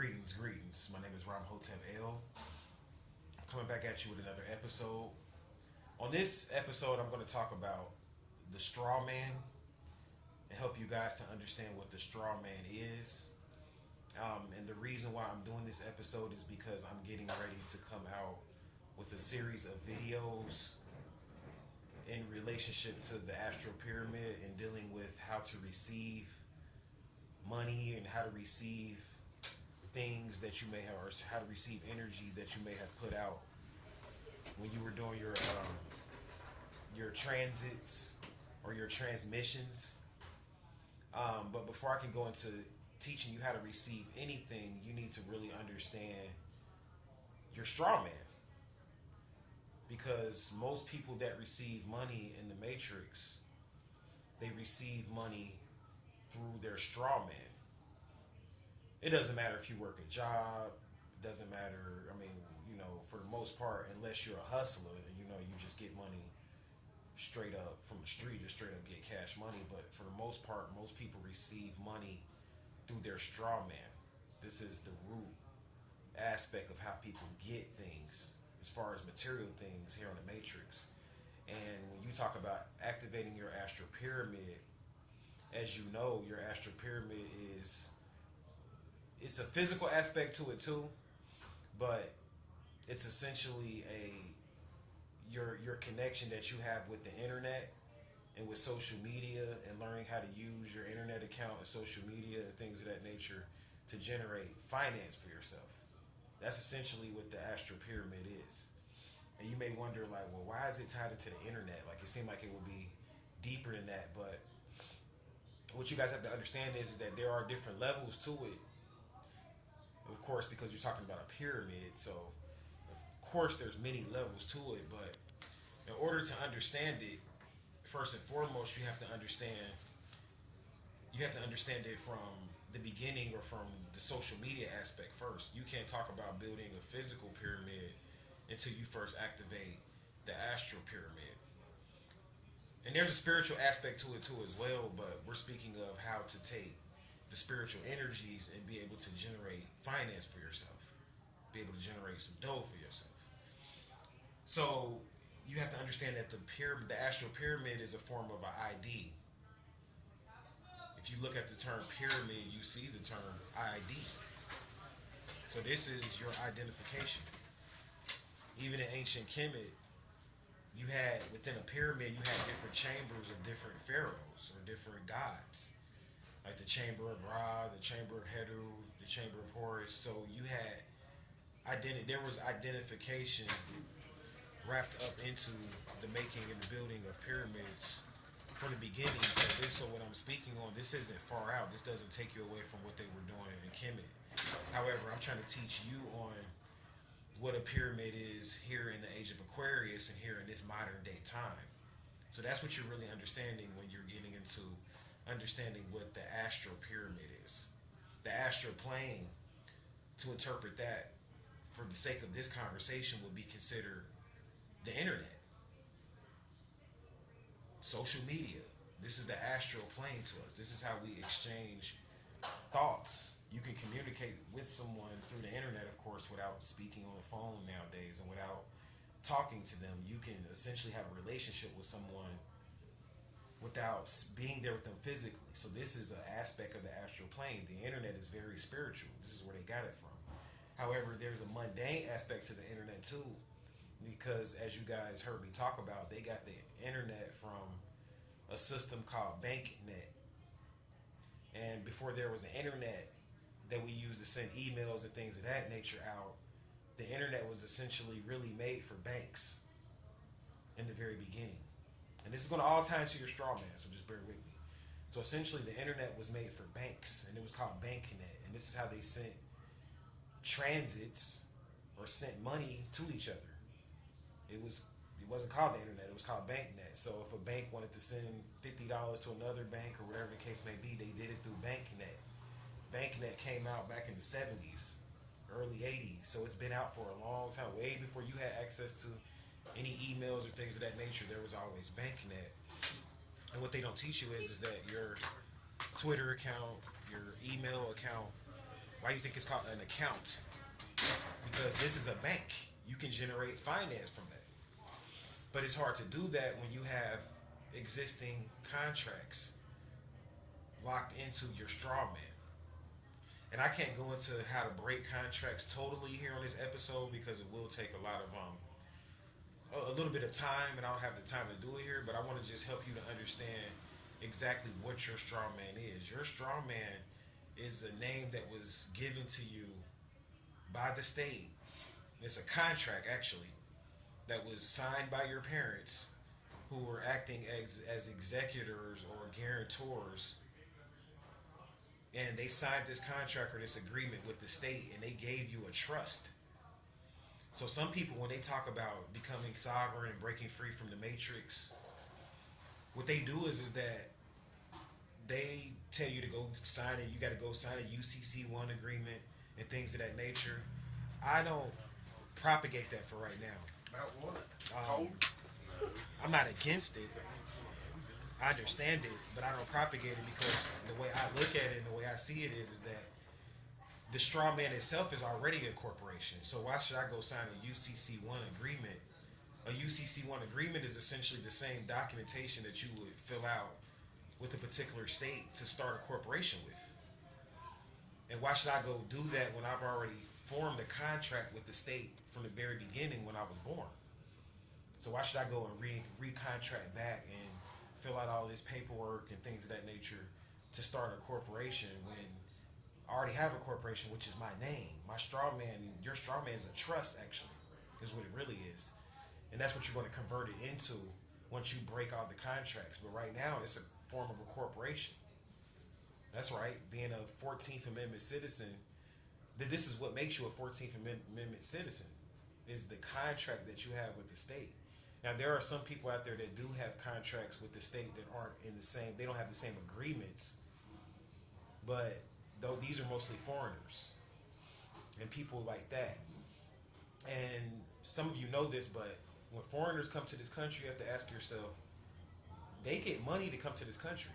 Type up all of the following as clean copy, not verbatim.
Greetings. My name is Ram Hotep L. I'm coming back at you with another episode. On this episode, I'm going to talk about the straw man and help you guys to understand what the straw man is. And the reason why I'm doing this episode is because I'm getting ready to come out with a series of videos in relationship to the astral pyramid and dealing with how to receive money and how to receive things that you may have, or how to receive energy that you may have put out when you were doing your transits or your transmissions. But before I can go into teaching you how to receive anything, you need to really understand your straw man. Because most people that receive money in the matrix, they receive money through their straw man. It doesn't matter if you work a job. It doesn't matter. I mean, for the most part, unless you're a hustler and you just get money straight up from the street or straight up get cash money. But for the most part, most people receive money through their straw man. This is the root aspect of how people get things as far as material things here on the matrix. And when you talk about activating your astral pyramid, as you know, your astral pyramid it's a physical aspect to it too, but it's essentially your connection that you have with the internet and with social media and learning how to use your internet account and social media and things of that nature to generate finance for yourself. That's essentially what the astral pyramid is. And you may wonder, like, well, why is it tied into the internet? Like, it seemed like it would be deeper than that, but what you guys have to understand is that there are different levels to it. Of course, because you're talking about a pyramid, so of course there's many levels to it, but in order to understand it, first and foremost, you have to understand it from the beginning or from the social media aspect first. You can't talk about building a physical pyramid until you first activate the astral pyramid. And there's a spiritual aspect to it too as well, but we're speaking of how to take the spiritual energies and be able to generate finance for yourself, be able to generate some dough for yourself. So you have to understand that the astral pyramid is a form of an ID. If you look at the term pyramid, you see the term ID. So this is your identification. Even in ancient Kemet, you had within a pyramid, you had different chambers of different pharaohs or different gods. Like the chamber of Ra, the chamber of Heru, the chamber of Horus. So you had there was identification wrapped up into the making and the building of pyramids from the beginning. So what I'm speaking on, this isn't far out. This doesn't take you away from what they were doing in Kemet. However, I'm trying to teach you on what a pyramid is here in the age of Aquarius and here in this modern day time. So that's what you're really understanding when you're getting into understanding what the astral pyramid is. The astral plane, to interpret that for the sake of this conversation, would be considered the internet, social media. This is the astral plane to us. This is how we exchange thoughts. You can communicate with someone through the internet, of course, without speaking on the phone nowadays and without talking to them. You can essentially have a relationship with someone without being there with them physically. So this is an aspect of the astral plane. The internet is very spiritual. This is where they got it from. However, there's a mundane aspect to the internet too, because as you guys heard me talk about, they got the internet from a system called BankNet. And before there was an internet that we used to send emails and things of that nature out, the internet was essentially really made for banks in the very beginning. And this is going to all tie into your straw man, so just bear with me. So essentially, the internet was made for banks, and it was called BankNet. And this is how they sent transits or sent money to each other. It wasn't called the internet; it was called BankNet. So if a bank wanted to send $50 to another bank or whatever the case may be, they did it through BankNet. BankNet came out back in the 70s, early 80s. So it's been out for a long time, way before you had access to any emails or things of that nature. There was always BankNet. And what they don't teach you is that your Twitter account, your email account, Why do you think it's called an account? Because this is a bank. You can generate finance from that. But it's hard to do that when you have existing contracts locked into your straw man. And I can't go into how to break contracts totally here on this episode because it will take a lot of a little bit of time, and I don't have the time to do it here. But I want to just help you to understand exactly what your straw man is. Your straw man is a name that was given to you by the state. It's a contract actually that was signed by your parents who were acting as executors or guarantors, and they signed this contract or this agreement with the state, and they gave you a trust. So some people, when they talk about becoming sovereign and breaking free from the matrix, what they do is that they tell you to go sign it. You got to go sign a UCC1 agreement and things of that nature. I don't propagate that for right now. About what? Um, I'm not against it. I understand it, but I don't propagate it because the way I look at it and the way I see it is that the straw man itself is already a corporation. So why should I go sign a UCC1 agreement? A UCC1 agreement is essentially the same documentation that you would fill out with a particular state to start a corporation with. And why should I go do that when I've already formed a contract with the state from the very beginning when I was born? So why should I go and recontract back and fill out all this paperwork and things of that nature to start a corporation when I already have a corporation, which is my name. My straw man, your straw man is a trust, actually, is what it really is. And that's what you're going to convert it into once you break all the contracts. But right now, it's a form of a corporation. That's right. Being a 14th Amendment citizen, this is what makes you a 14th Amendment citizen, is the contract that you have with the state. Now, there are some people out there that do have contracts with the state that aren't in the same, they don't have the same agreements. But though these are mostly foreigners and people like that. And some of you know this, but when foreigners come to this country, you have to ask yourself, they get money to come to this country.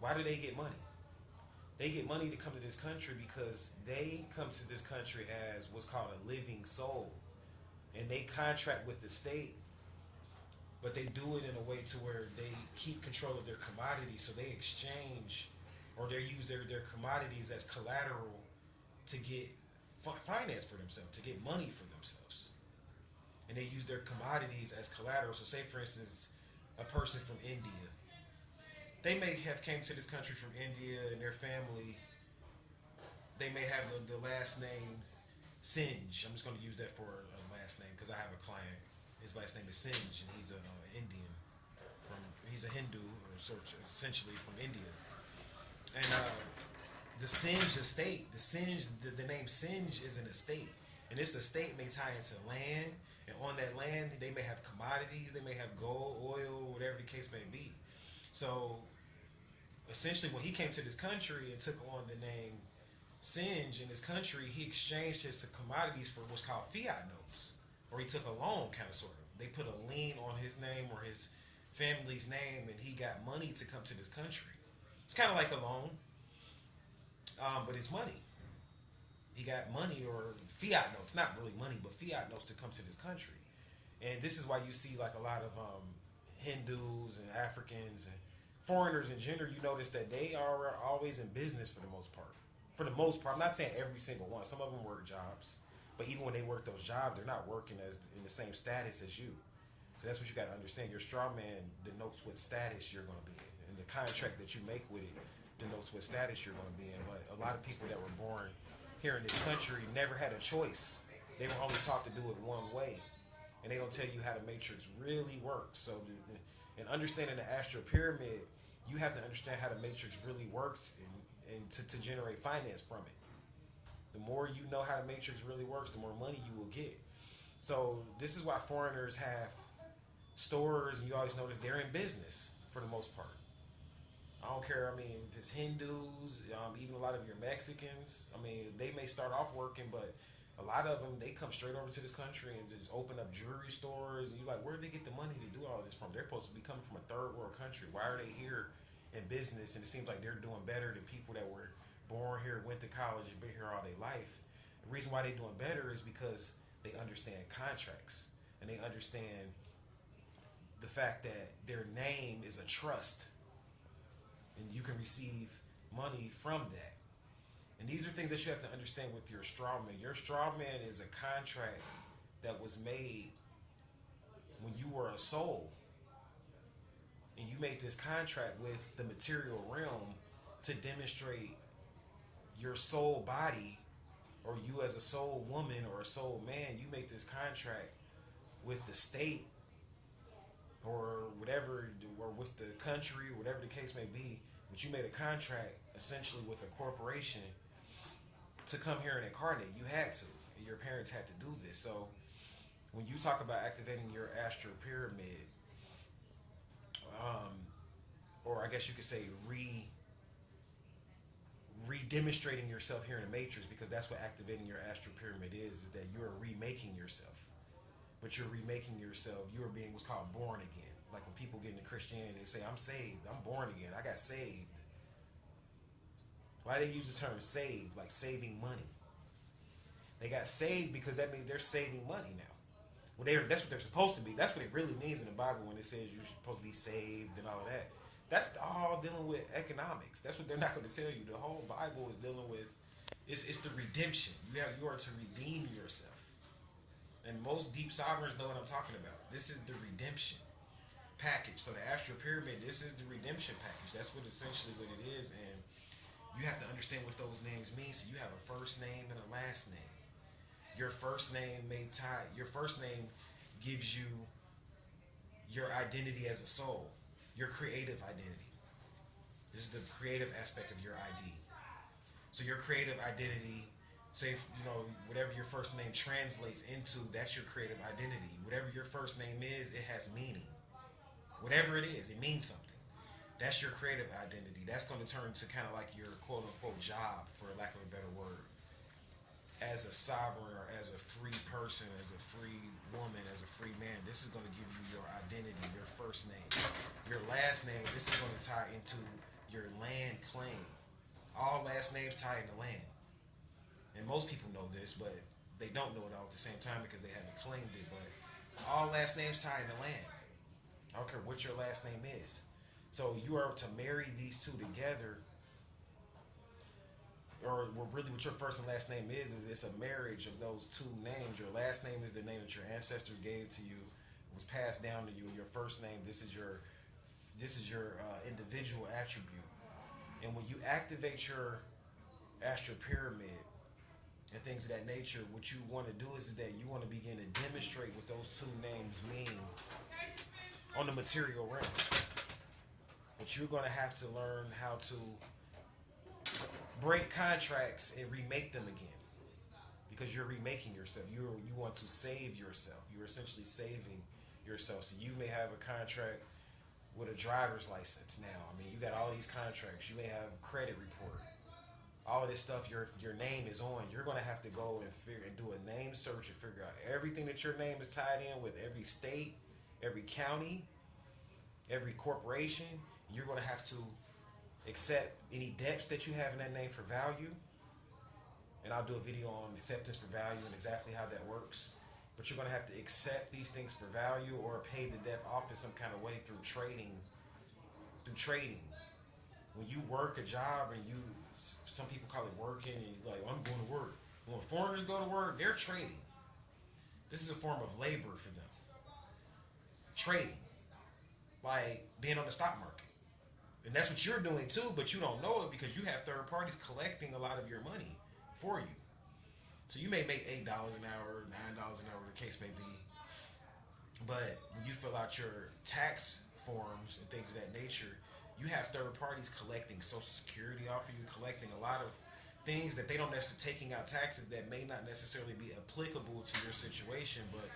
Why do they get money? They get money to come to this country because they come to this country as what's called a living soul. And they contract with the state, but they do it in a way to where they keep control of their commodities. So they exchange or they use their commodities as collateral to get finance for themselves, to get money for themselves. And they use their commodities as collateral. So say, for instance, a person from India. They may have came to this country from India and their family, they may have the last name Sinj. I'm just going to use that for a last name because I have a client. His last name is Sinj, and he's an Indian. He's a Hindu, or essentially from India. And the Sinj estate, the name Sinj is an estate. And this estate may tie into land. And on that land, they may have commodities. They may have gold, oil, whatever the case may be. So, essentially, when he came to this country and took on the name Sinj in this country, he exchanged his commodities for what's called fiat notes. Or he took a loan, kind of, sort of. They put a lien on his name or his family's name, and he got money to come to this country. It's kind of like a loan, but it's money. He got money or fiat notes, not really money, but fiat notes to come to this country. And this is why you see like a lot of Hindus and Africans and foreigners in general, you notice that they are always in business for the most part. For the most part, I'm not saying every single one. Some of them work jobs. But even when they work those jobs, they're not working as in the same status as you. So that's what you got to understand. Your straw man denotes what status you're going to be in. And the contract that you make with it denotes what status you're going to be in. But a lot of people that were born here in this country never had a choice. They were only taught to do it one way. And they don't tell you how the matrix really works. So in understanding the astral pyramid, you have to understand how the matrix really works and to generate finance from it. The more you know how the matrix really works, the more money you will get. So this is why foreigners have stores, and you always notice they're in business for the most part. I don't care, I mean, if it's Hindus, even a lot of your Mexicans, I mean, they may start off working, but a lot of them, they come straight over to this country and just open up jewelry stores, and you're like, where did they get the money to do all this from? They're supposed to be coming from a third world country. Why are they here in business? And it seems like they're doing better than people that were born here, went to college, and been here all their life. The reason why they're doing better is because they understand contracts and they understand the fact that their name is a trust and you can receive money from that. And these are things that you have to understand with your straw man. Your straw man is a contract that was made when you were a soul. And you made this contract with the material realm to demonstrate your soul body, or you as a soul woman or a soul man. You make this contract with the state or whatever, or with the country, whatever the case may be. But you made a contract essentially with a corporation to come here and incarnate. You had to. Your parents had to do this. So when you talk about activating your astral pyramid, or I guess you could say re-demonstrating yourself here in the matrix, because that's what activating your astral pyramid is that you are remaking yourself. But you're remaking yourself. You are being what's called born again. Like when people get into Christianity, they say, I'm saved, I'm born again, I got saved. Why do they use the term saved? Like saving money. They got saved because that means they're saving money now. Well, that's what they're supposed to be. That's what it really means in the Bible when it says you're supposed to be saved and all of that. That's all dealing with economics. That's what they're not going to tell you. The whole Bible is dealing with, it's the redemption. You are to redeem yourself. And most deep sovereigns know what I'm talking about. This is the redemption package. So the astral pyramid, this is the redemption package. That's what essentially what it is. And you have to understand what those names mean. So you have a first name and a last name. Your first name your first name gives you your identity as a soul, your creative identity. This is the creative aspect of your ID. So your creative identity, say, whatever your first name translates into, that's your creative identity. Whatever your first name is, it has meaning. Whatever it is, it means something. That's your creative identity. That's going to turn to kind of like your quote unquote job, for lack of a better word. As a sovereign or as a free person, as a free woman, as a free man, this is going to give you your identity, your first name. Your last name, this is going to tie into your land claim. All last names tie into land. And most people know this, but they don't know it all at the same time because they haven't claimed it. But all last names tie into land. I don't care what your last name is. So you are to marry these two together, or really what your first and last name is it's a marriage of those two names. Your last name is the name that your ancestors gave to you, was passed down to you. Your first name, this is your individual attribute. And when you activate your astral pyramid and things of that nature, what you want to do is that you want to begin to demonstrate what those two names mean on the material realm. But you're going to have to learn how to break contracts and remake them again, because you're remaking yourself. You want to save yourself. You're essentially saving yourself. So you may have a contract with a driver's license now. I mean, you got all these contracts. You may have credit report. All of this stuff your name is on. You're going to have to go and do a name search and figure out everything that your name is tied in with, every state, every county, every corporation. You're going to have to accept any debts that you have in that name for value. And I'll do a video on acceptance for value and exactly how that works. But you're going to have to accept these things for value or pay the debt off in some kind of way through trading. When you work a job and some people call it working, and you're like, I'm going to work. When foreigners go to work, they're trading. This is a form of labor for them. Trading. Like being on the stock market. And that's what you're doing too, but you don't know it because you have third parties collecting a lot of your money for you. So you may make $8 an hour, $9 an hour, the case may be. But when you fill out your tax forms and things of that nature, you have third parties collecting Social Security off of you, collecting a lot of things that they don't necessarily, taking out taxes that may not necessarily be applicable to your situation, but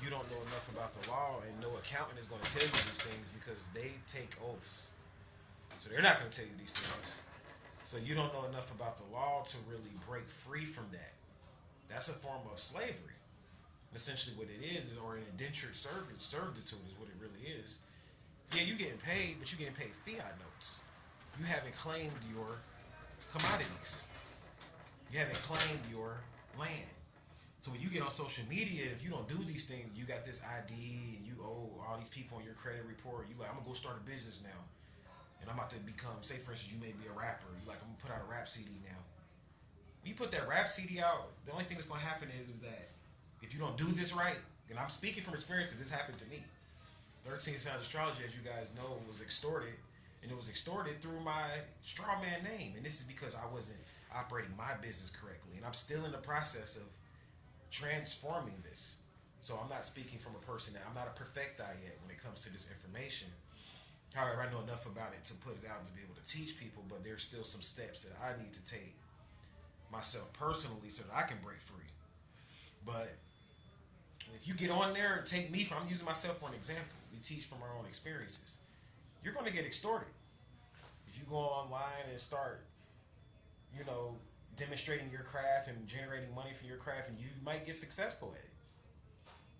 you don't know enough about the law, and no accountant is going to tell you these things because they take oaths. So they're not going to tell you these things. So you don't know enough about the law to really break free from that. That's a form of slavery. Essentially what it is, or an indentured servitude is what it really is. Yeah, you're getting paid, but you're getting paid fiat notes. You haven't claimed your commodities. You haven't claimed your land. So when you get on social media, if you don't do these things, you got this ID and you owe all these people on your credit report. You like, I'm gonna go start a business now, and I'm about to become. Say for instance, you may be a rapper. You like, I'm gonna put out a rap CD now. When you put that rap CD out, the only thing that's gonna happen is that if you don't do this right, and I'm speaking from experience because this happened to me. 13 Sound Astrology, as you guys know, was extorted, and it was extorted through my Strawman name. And this is because I wasn't operating my business correctly, and I'm still in the process of transforming this. So I'm not speaking from a person that I'm not a perfecti yet when it comes to this information. However, I know enough about it to put it out and to be able to teach people, but there's still some steps that I need to take myself personally so that I can break free. But if you get on there, take me from, I'm using myself for an example. We teach from our own experiences. You're going to get extorted. If you go online and start, you know, demonstrating your craft and generating money from your craft, and you might get successful at it.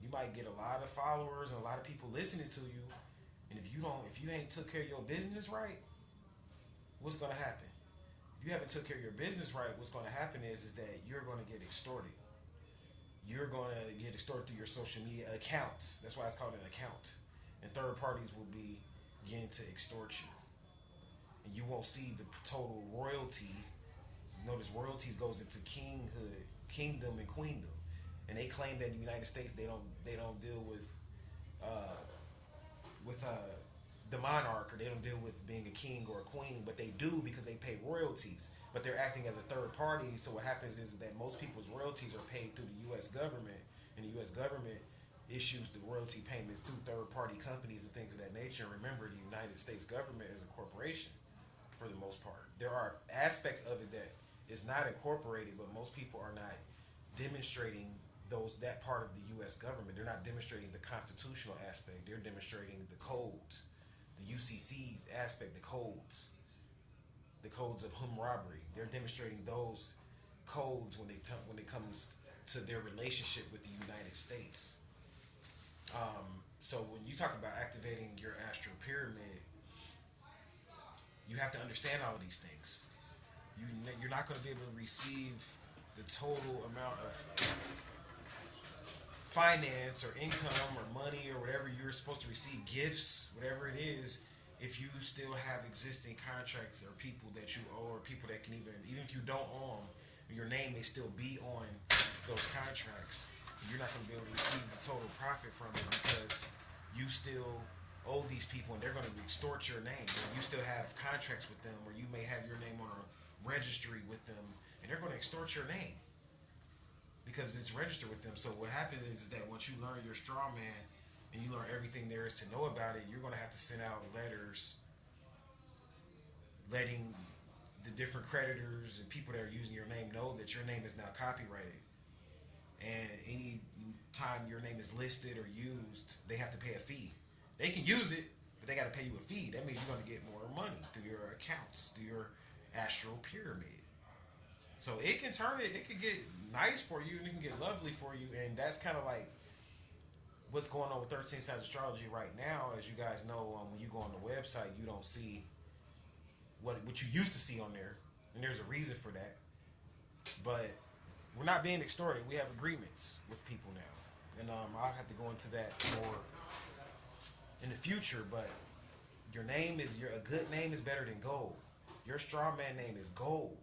You might get a lot of followers and a lot of people listening to you. And if you ain't took care of your business right, what's going to happen? If you haven't took care of your business right, what's going to happen is that you're going to get extorted. You're going to get extorted through your social media accounts. That's why it's called an account. And third parties will begin to extort you. And you won't see the total royalty. Notice royalties goes into kinghood, kingdom, and queendom. And they claim that in the United States they don't deal with the monarch, or they don't deal with being a king or a queen, but they do because they pay royalties. But they're acting as a third party. So what happens is that most people's royalties are paid through the U.S. government, and the U.S. government issues the royalty payments through third party companies and things of that nature. And remember, the United States government is a corporation for the most part. There are aspects of it that is not incorporated, but most people are not demonstrating that part of the U.S. government. They're not demonstrating the constitutional aspect. They're demonstrating the codes, the UCC's aspect, the codes of Hammurabi. They're demonstrating those codes when it comes to their relationship with the United States. So when you talk about activating your astral pyramid, you have to understand all of these things. You're not going to be able to receive the total amount of finance or income or money or whatever you're supposed to receive, gifts, whatever it is, if you still have existing contracts or people that you owe, or people that can even if you don't own them, your name may still be on those contracts. You're not going to be able to receive the total profit from it because you still owe these people, and they're going to extort your name. Or you still have contracts with them, or you may have your name on a registry with them, and they're going to extort your name because it's registered with them. So what happens is that once you learn your straw man and you learn everything there is to know about it, you're going to have to send out letters letting the different creditors and people that are using your name know that your name is now copyrighted. And any time your name is listed or used, they have to pay a fee. They can use it, but they got to pay you a fee. That means you're going to get more money through your accounts, through your astral pyramid. So it can get nice for you, and it can get lovely for you. And that's kind of like what's going on with 13 Signs Astrology right now. As you guys know, when you go on the website, you don't see what you used to see on there. And there's a reason for that. But we're not being extorted. We have agreements with people now. And I'll have to go into that more in the future. But a good name is better than gold. Your straw man name is gold.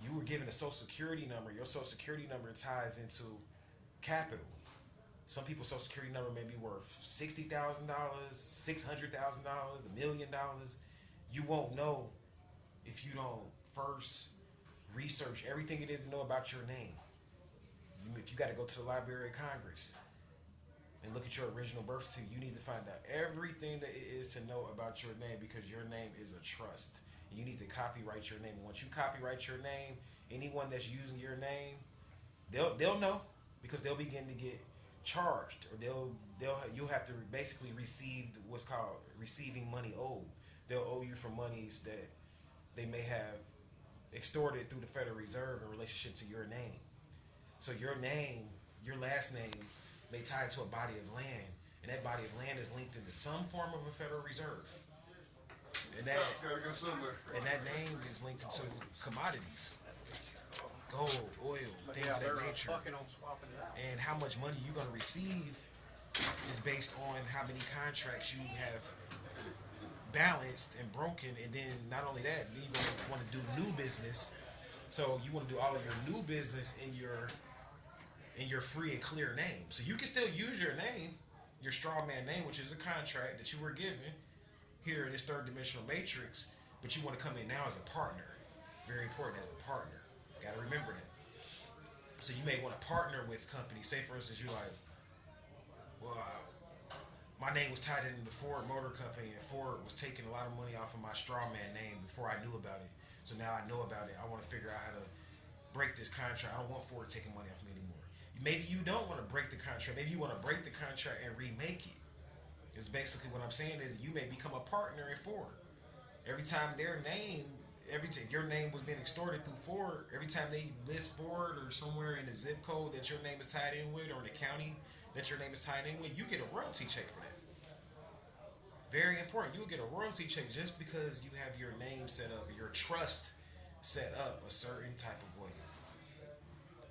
You were given a social security number. Your social security number ties into capital. Some people's social security number may be worth $60,000, $600,000, $1,000,000. You won't know if you don't first research everything it is to know about your name. If you got to go to the Library of Congress and look at your original birth certificate, you need to find out everything that it is to know about your name, because your name is a trust. You need to copyright your name. Once you copyright your name, anyone that's using your name, they'll know, because they'll begin to get charged, or you'll have to basically receive what's called receiving money owed. They'll owe you for monies that they may have extorted through the Federal Reserve in relationship to your name. So your name, your last name, may tie into a body of land, and that body of land is linked into some form of a Federal Reserve. and that name is linked to commodities, gold, oil, things of that nature. And how much money you're going to receive is based on how many contracts you have balanced and broken. And then not only that, then you're going to want to do new business. So you want to do all of your new business in your free and clear name. So you can still use your name, your Strawman name, which is a contract that you were given here in this third dimensional matrix, but you want to come in now as a partner. Very important, as a partner. Got to remember that. So you may want to partner with companies. Say, for instance, you're like, well, my name was tied into the Ford Motor Company, and Ford was taking a lot of money off of my Strawman name before I knew about it. So now I know about it. I want to figure out how to break this contract. I don't want Ford taking money off me anymore. Maybe you don't want to break the contract. Maybe you want to break the contract and remake it. It's basically what I'm saying is you may become a partner in Ford. Every time their name, your name was being extorted through Ford, every time they list Ford or somewhere in the zip code that your name is tied in with, or in the county that your name is tied in with, you get a royalty check for that. Very important. You'll get a royalty check just because you have your name set up, your trust set up a certain type of way.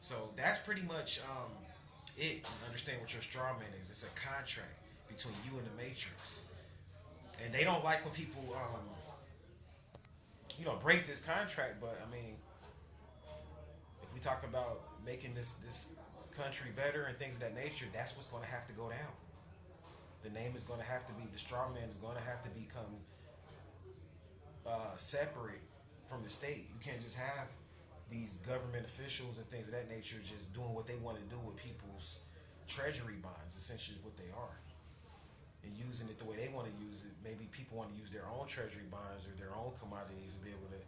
So that's pretty much it. Understand what your straw man is. It's a contract between you and the matrix. And they don't like when people, break this contract. But I mean, if we talk about making this country better and things of that nature, that's what's going to have to go down. The name is going to have to be, the straw man is going to have to become separate from the state. You can't just have these government officials and things of that nature just doing what they want to do with people's treasury bonds, essentially is what they are. And using it the way they want to use it. Maybe people want to use their own treasury bonds or their own commodities and be able to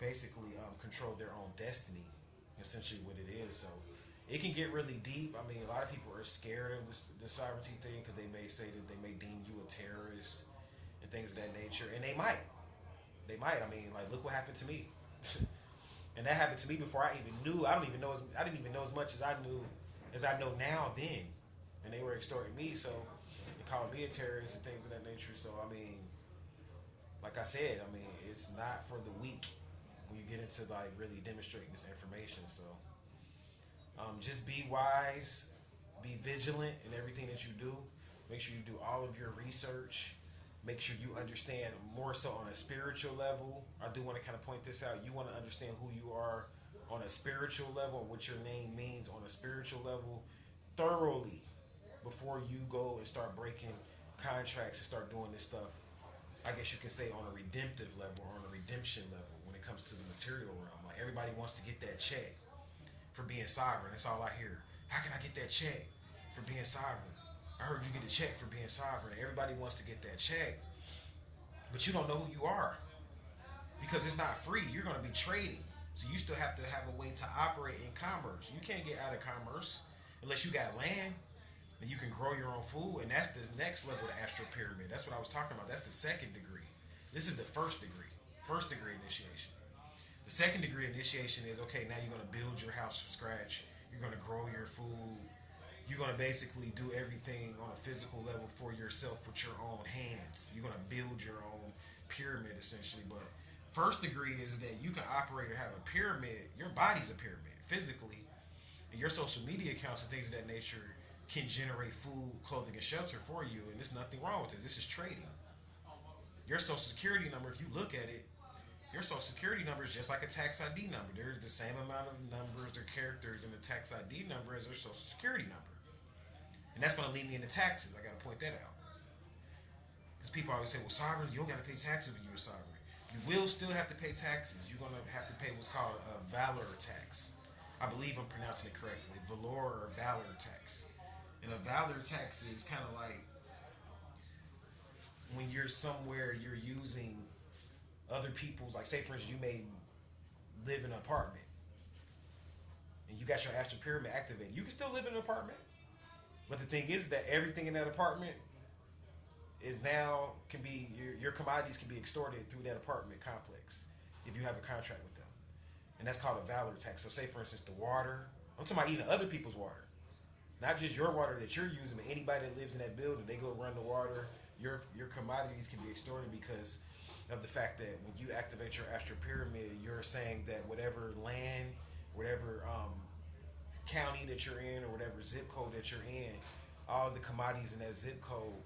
basically control their own destiny, essentially what it is. So it can get really deep. I mean, a lot of people are scared of the sovereignty thing because they may say that they may deem you a terrorist and things of that nature. And they might. They might. I mean, like, look what happened to me. And that happened to me before I even knew. I didn't even know as much as I know now then. And they were extorting me, so they calling me a terrorist and things of that nature. So I mean, like I said, I mean, it's not for the weak when you get into like really demonstrating this information. So just be wise, be vigilant in everything that you do. Make sure you do all of your research. Make sure you understand more so on a spiritual level. I do want to kind of point this out. You want to understand who you are on a spiritual level and what your name means on a spiritual level thoroughly before you go and start breaking contracts and start doing this stuff. I guess you could say on a redemptive level or on a redemption level when it comes to the material realm. Like, everybody wants to get that check for being sovereign. That's all I hear. How can I get that check for being sovereign? I heard you get a check for being sovereign. Everybody wants to get that check. But you don't know who you are. Because it's not free. You're going to be trading. So you still have to have a way to operate in commerce. You can't get out of commerce unless you got land and you can grow your own food. And that's the next level of the astral pyramid. That's what I was talking about. That's the second degree. This is the first degree. First degree initiation. The second degree initiation is, okay, now you're going to build your house from scratch. You're going to grow your food. You're going to basically do everything on a physical level for yourself with your own hands. You're going to build your own pyramid, essentially. But first degree is that you can operate or have a pyramid. Your body's a pyramid, physically. And your social media accounts and things of that nature can generate food, clothing, and shelter for you. And there's nothing wrong with it. This is trading. Your social security number, if you look at it, your social security number is just like a tax ID number. There's the same amount of numbers or characters in the tax ID number as their social security number. And that's going to lead me into taxes. I got to point that out. Because people always say, well, sovereign, you don't got to pay taxes when you're a sovereign. You will still have to pay taxes. You're going to have to pay what's called a valor tax. I believe I'm pronouncing it correctly. Valor or valor tax. And a valor tax is kind of like when you're somewhere, you're using other people's, like, say, for instance, you may live in an apartment. And you got your astral pyramid activated. You can still live in an apartment. But the thing is that everything in that apartment is now can be your commodities can be extorted through that apartment complex if you have a contract with them, and that's called a valor tax. So, say for instance, the water. I'm talking about even other people's water, not just your water that you're using, but anybody that lives in that building. They go run the water. Your commodities can be extorted because of the fact that when you activate your astral pyramid, you're saying that whatever land, whatever county that you're in, or whatever zip code that you're in, all the commodities in that zip code,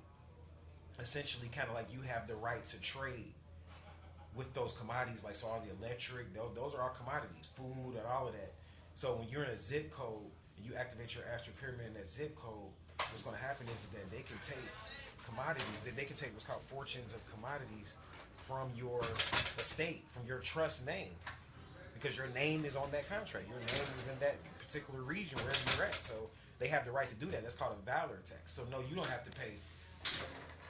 essentially, kind of like you have the right to trade with those commodities. Like, so all the electric, those are all commodities, food, and all of that. So when you're in a zip code and you activate your astral pyramid in that zip code, what's going to happen is that they can take commodities, that they can take what's called fortunes of commodities from your estate, from your trust name, because your name is on that contract. Your name is in that particular region wherever you're at. So they have the right to do that. That's called a valor tax. So no, you don't have to pay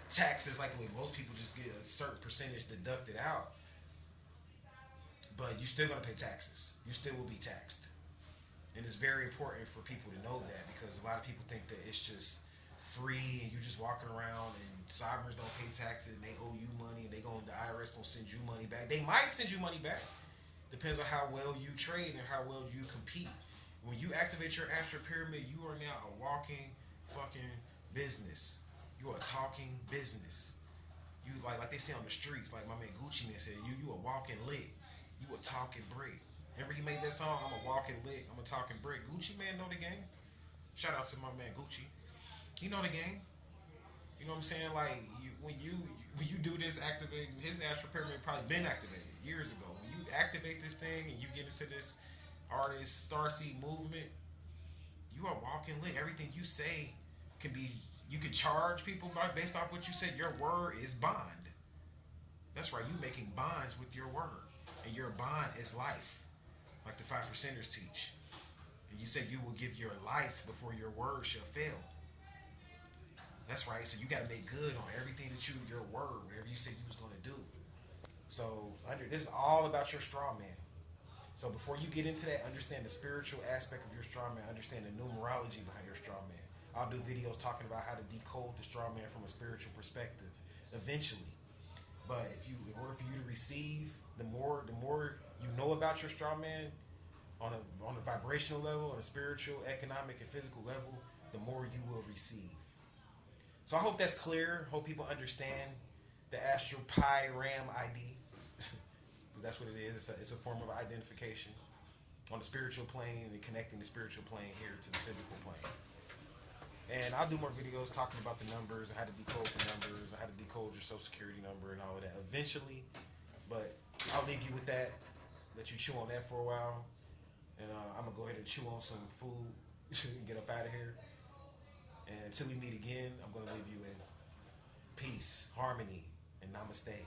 taxes like the way most people just get a certain percentage deducted out. But you still gonna pay taxes. You still will be taxed. And it's very important for people to know that, because a lot of people think that it's just free and you just walking around and sovereigns don't pay taxes and they owe you money and the IRS gonna send you money back. They might send you money back. Depends on how well you trade and how well you compete. When you activate your astral pyramid, you are now a walking fucking business. You are talking business. You like they say on the streets, like my man Gucci man said, you a walking lick. You a talking brick. Remember he made that song, I'm a walking lick, I'm a talking brick. Gucci man know the game. Shout out to my man Gucci. He know the game. You know what I'm saying? Like when you do this activating, his astral pyramid probably been activated years ago. When you activate this thing and you get into this artist starseed movement, you are walking lit. Everything you say can be, you can charge people based off what you said. Your word is bond. That's right. You making bonds with your word, and your bond is life, like the 5%ers teach. And you said you will give your life before your word shall fail. That's right. So you got to make good on everything that your word, whatever you said you was going to do. So this is all about your straw man. So before you get into that, understand the spiritual aspect of your straw man. Understand the numerology behind your straw man. I'll do videos talking about how to decode the straw man from a spiritual perspective eventually. But in order for you to receive, the more you know about your straw man on a vibrational level, on a spiritual, economic, and physical level, the more you will receive. So I hope that's clear. Hope people understand the Astral Pi Ram ID, because that's what it is. It's a form of identification on the spiritual plane and connecting the spiritual plane here to the physical plane. And I'll do more videos talking about the numbers and how to decode the numbers and how to decode your social security number and all of that eventually. But I'll leave you with that. Let you chew on that for a while. And I'm going to go ahead and chew on some food and get up out of here. And until we meet again, I'm going to leave you in peace, harmony, and namaste.